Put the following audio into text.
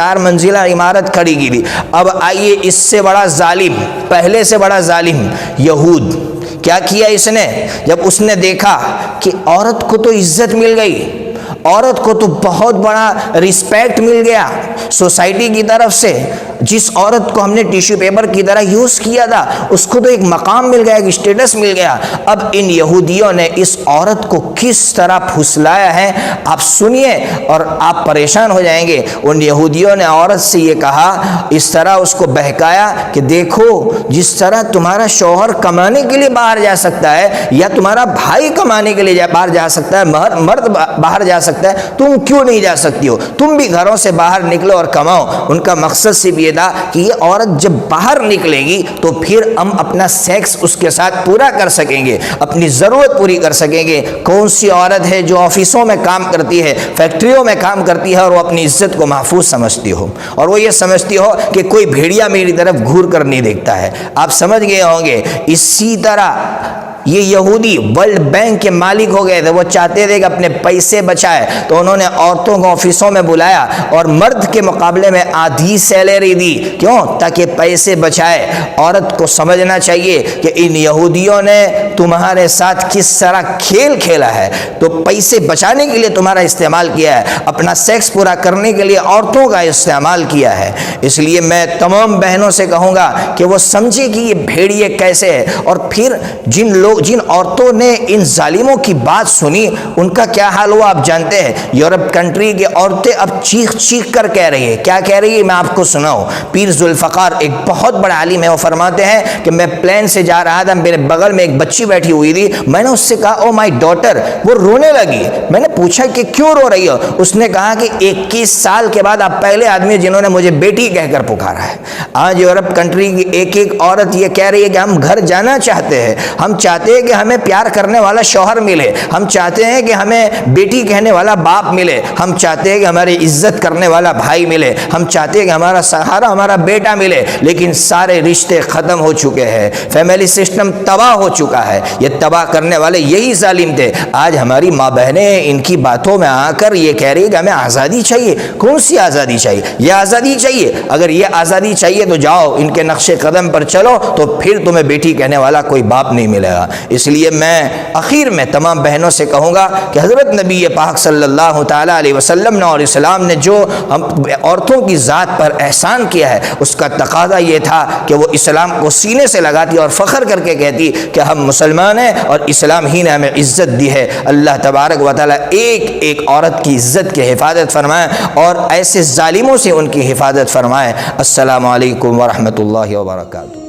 4 منزلہ عمارت کھڑی کی تھی۔ اب آئیے اس سے بڑا ظالم، پہلے سے بڑا ظالم یہود، کیا کیا اس نے؟ جب اس نے دیکھا کہ عورت کو تو عزت مل گئی، عورت کو تو بہت بڑا رسپیکٹ مل گیا سوسائٹی کی طرف سے، جس عورت کو ہم نے ٹیشو پیپر کی طرح یوز کیا تھا اس کو تو ایک مقام مل گیا، ایک اسٹیٹس مل گیا۔ اب ان یہودیوں نے اس عورت کو کس طرح پھسلایا ہے آپ سنیے اور آپ پریشان ہو جائیں گے۔ ان یہودیوں نے عورت سے یہ کہا، اس طرح اس کو بہکایا کہ دیکھو جس طرح تمہارا شوہر کمانے کے لیے باہر جا سکتا ہے یا تمہارا بھائی کمانے کے لیے باہر جا سکتا ہے، مرد باہر جا سکتا ہے، تم کیوں نہیں جا سکتی ہو؟ تم بھی گھروں سے باہر نکلو اور کماؤ۔ ان کا مقصد صرف یہ تھا کہ یہ عورت جب باہر نکلے گی تو پھر ہم اپنا سیکس اس کے ساتھ پورا کر سکیں گے، اپنی ضرورت پوری کر سکیں گے۔ کون سی عورت ہے جو آفسوں میں کام کرتی ہے، فیکٹریوں میں کام کرتی ہے اور وہ اپنی عزت کو محفوظ سمجھتی ہو اور وہ یہ سمجھتی ہو کہ کوئی بھیڑیا میری طرف گھور کر نہیں دیکھتا ہے؟ آپ سمجھ گئے ہوں گے۔ اسی طرح یہ یہودی ورلڈ بینک کے مالک ہو گئے تھے، وہ چاہتے تھے کہ اپنے پیسے بچائے، تو انہوں نے عورتوں کو آفسوں میں بلایا اور مرد کے مقابلے میں آدھی سیلری دی، کیوں؟ تاکہ پیسے بچائے۔ عورت کو سمجھنا چاہیے کہ ان یہودیوں نے تمہارے ساتھ کس طرح کھیل کھیلا ہے، تو پیسے بچانے کے لیے تمہارا استعمال کیا ہے، اپنا سیکس پورا کرنے کے لیے عورتوں کا استعمال کیا ہے۔ اس لیے میں تمام بہنوں سے کہوں گا کہ وہ سمجھے کہ یہ بھیڑیے کیسے ہے، اور پھر جن عورتوں نے ان ظالموں کی بات سنی ان کا کیا حال ہوا آپ جانتے ہیں۔ یورپ کنٹری کی عورتیں اب چیخ چیخ کر کہہ رہی ہے، کیا کہہ رہی ہے میں آپ کو سناؤں۔ پیر ذوالفقار ایک بہت بڑا عالم ہے، وہ فرماتے ہیں کہ میں پلین سے جا رہا تھا، میرے بغل میں ایک بچی بیٹھی ہوئی تھی، میں نے اس سے کہا او مائی ڈاٹر، وہ رونے لگی۔ میں نے پوچھا کہ کیوں رو رہی ہو؟ اس نے کہا کہ 21 سال کے بعد آپ پہلے آدمی جنہوں نے مجھے بیٹی کہہ کر پکارا ہے۔ آج یورپ کنٹری کی ایک ایک عورت یہ کہہ رہی ہے کہ ہم گھر جانا چاہتے ہیں، ہم چاہتے ہیں کہ ہمیں پیار کرنے والا شوہر ملے، ہم چاہتے ہیں کہ ہمیں بیٹی کہنے والا باپ ملے، ہم چاہتے ہیں کہ ہماری عزت کرنے والا بھائی ملے، ہم چاہتے ہیں کہ ہمارا سہارا ہمارا بیٹا ملے، لیکن سارے رشتے ختم ہو چکے ہیں، فیملی سسٹم تباہ ہو چکا ہے۔ یہ تباہ کرنے والے یہی ظالم تھے۔ آج ہماری ماں بہنیں ان کی باتوں میں آ کر یہ کہہ رہی ہے کہ ہمیں آزادی چاہیے۔ کون سی آزادی چاہیے؟ یہ آزادی چاہیے؟ اگر یہ آزادی چاہیے تو جاؤ ان کے نقش قدم پر چلو، تو پھر تمہیں بیٹی کہنے والا کوئی باپ نہیں ملے گا۔ اس لیے میں آخر میں تمام بہنوں سے کہوں گا کہ حضرت نبی پاک صلی اللہ تعالیٰ علیہ وسلم نے اور اسلام نے جو ہم عورتوں کی ذات پر احسان کیا ہے، اس کا تقاضا یہ تھا کہ وہ اسلام کو سینے سے لگاتی اور فخر کر کے کہتی کہ ہم مسلمان ہیں اور اسلام ہی نے ہمیں عزت دی ہے۔ اللہ تبارک و تعالیٰ ایک ایک عورت کی عزت کی حفاظت فرمائے اور ایسے ظالموں سے ان کی حفاظت فرمائے۔ السلام علیکم ورحمۃ اللہ وبرکاتہ۔